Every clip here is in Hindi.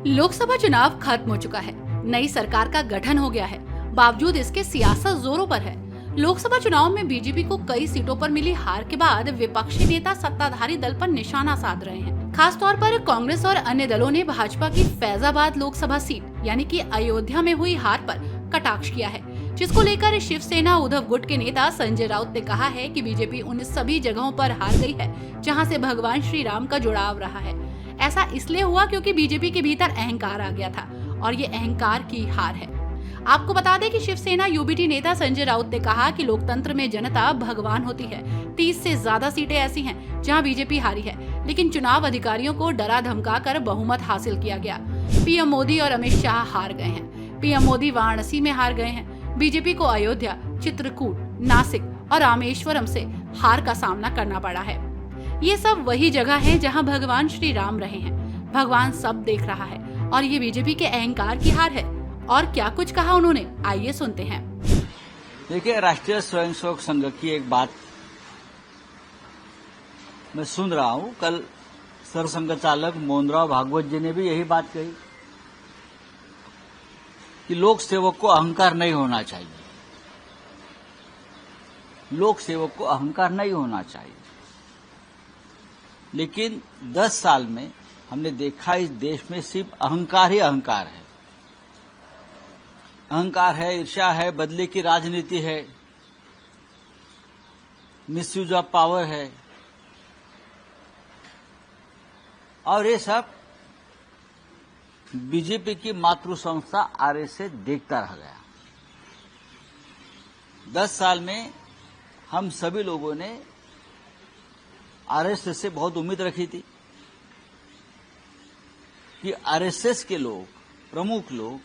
लोकसभा चुनाव खत्म हो चुका है, नई सरकार का गठन हो गया है। बावजूद इसके सियासत जोरों पर है। लोकसभा चुनाव में बीजेपी को कई सीटों पर मिली हार के बाद विपक्षी नेता सत्ताधारी दल पर निशाना साध रहे हैं। खास तौर पर कांग्रेस और अन्य दलों ने भाजपा की फैजाबाद लोकसभा सीट यानी कि अयोध्या में हुई हार पर कटाक्ष किया है, जिसको लेकर शिवसेना उद्धव गुट के नेता संजय राउत ने कहा है कि बीजेपी उन सभी जगहों पर हार गई है जहां से भगवान श्री राम का जुड़ाव रहा है। ऐसा इसलिए हुआ क्योंकि बीजेपी के भीतर अहंकार आ गया था और ये अहंकार की हार है। आपको बता दें कि शिवसेना यूबीटी नेता संजय राउत ने कहा कि लोकतंत्र में जनता भगवान होती है। 30 से ज्यादा सीटें ऐसी हैं जहां बीजेपी हारी है, लेकिन चुनाव अधिकारियों को डरा धमका कर बहुमत हासिल किया गया। पीएम मोदी और अमित शाह हार गए हैं। पीएम मोदी वाराणसी में हार गए हैं। बीजेपी को अयोध्या, चित्रकूट, नासिक और रामेश्वरम से हार का सामना करना पड़ा है। ये सब वही जगह है जहां भगवान श्री राम रहे हैं। भगवान सब देख रहा है और ये बीजेपी के अहंकार की हार है। और क्या कुछ कहा उन्होंने, आइए सुनते हैं। देखिए, राष्ट्रीय स्वयंसेवक संघ की एक बात मैं सुन रहा हूं। कल सरसंघ चालक मोहनराव भागवत जी ने भी यही बात कही कि लोक सेवक को अहंकार नहीं होना चाहिए। लोक सेवक को अहंकार नहीं होना चाहिए। लेकिन 10 साल में हमने देखा इस देश में सिर्फ अहंकार ही अहंकार है। अहंकार है, ईर्ष्या है, बदले की राजनीति है, मिसयूज ऑफ पावर है, और ये सब बीजेपी की मातृ संस्था आरएसएस देखता रह गया। 10 साल में हम सभी लोगों ने आरएसएस से बहुत उम्मीद रखी थी कि आरएसएस के लोग, प्रमुख लोग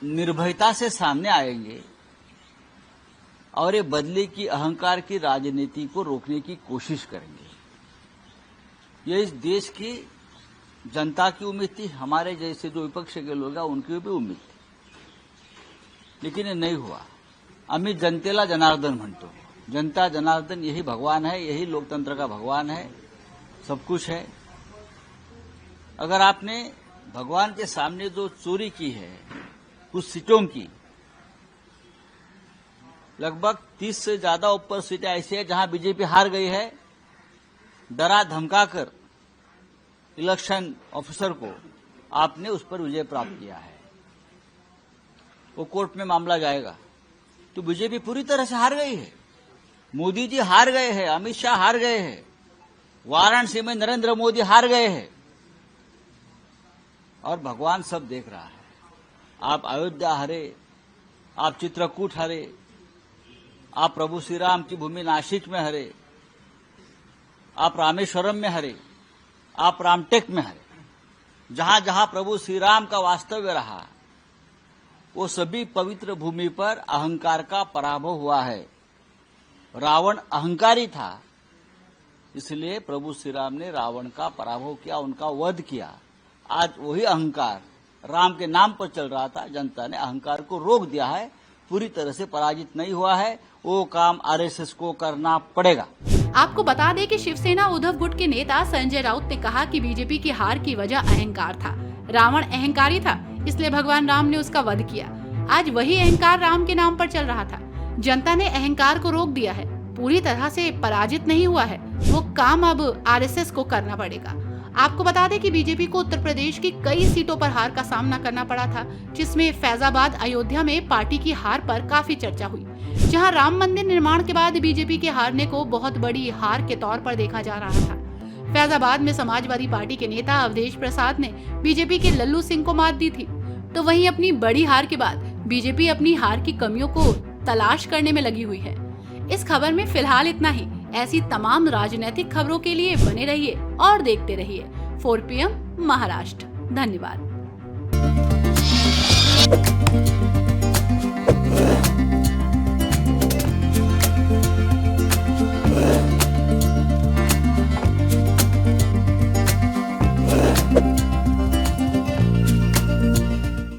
निर्भयता से सामने आएंगे और ये बदले की अहंकार की राजनीति को रोकने की कोशिश करेंगे। ये इस देश की जनता की उम्मीद थी, हमारे जैसे जो विपक्ष के लोग हैं उनकी भी उम्मीद थी, लेकिन ये नहीं हुआ। आम्ही जनतेला जनार्दन म्हणतो। जनता जनार्दन यही भगवान है, यही लोकतंत्र का भगवान है, सब कुछ है। अगर आपने भगवान के सामने जो चोरी की है कुछ सीटों की, लगभग 30 से ज्यादा ऊपर सीटें ऐसी है जहां बीजेपी हार गई है। डरा धमकाकर इलेक्शन ऑफिसर को आपने उस पर विजय प्राप्त किया है। वो कोर्ट में मामला जाएगा। तो बीजेपी पूरी तरह से हार गई है। मोदी जी हार गए हैं, अमित शाह हार गए हैं, वाराणसी में नरेंद्र मोदी हार गए हैं, और भगवान सब देख रहा है। आप अयोध्या हारे, आप चित्रकूट हारे, आप प्रभु श्री राम की भूमि नासिक में हारे, आप रामेश्वरम में हारे, आप रामटेक में हारे। जहां जहां प्रभु श्री राम का वास्तव्य रहा वो सभी पवित्र भूमि पर अहंकार का पराभव हुआ है। रावण अहंकारी था, इसलिए प्रभु श्री राम ने रावण का पराभव किया, उनका वध किया। आज वही अहंकार राम के नाम पर चल रहा था, जनता ने अहंकार को रोक दिया है, पूरी तरह से पराजित नहीं हुआ है। वो काम आरएसएस को करना पड़ेगा। आपको बता दें कि शिवसेना उद्धव गुट के नेता संजय राउत ने कहा कि बीजेपी की हार की वजह अहंकार था। रावण अहंकारी था, इसलिए भगवान राम ने उसका वध किया। आज वही अहंकार राम के नाम पर चल रहा था। जनता ने अहंकार को रोक दिया है, पूरी तरह से पराजित नहीं हुआ है। वो काम अब आरएसएस को करना पड़ेगा। आपको बता दें कि बीजेपी को उत्तर प्रदेश की कई सीटों पर हार का सामना करना पड़ा था, जिसमें फैजाबाद, अयोध्या में पार्टी की हार पर काफी चर्चा हुई, जहां राम मंदिर निर्माण के बाद बीजेपी के हारने को बहुत बड़ी हार के तौर पर देखा जा रहा था। फैजाबाद में समाजवादी पार्टी के नेता अवधेश प्रसाद ने बीजेपी के लल्लू सिंह को मात दी थी। तो वहीं अपनी बड़ी हार के बाद बीजेपी अपनी हार की कमियों को तलाश करने में लगी हुई है। इस खबर में फिलहाल इतना ही। ऐसी तमाम राजनीतिक खबरों के लिए बने रहिए और देखते रहिए 4PM महाराष्ट्र। धन्यवाद।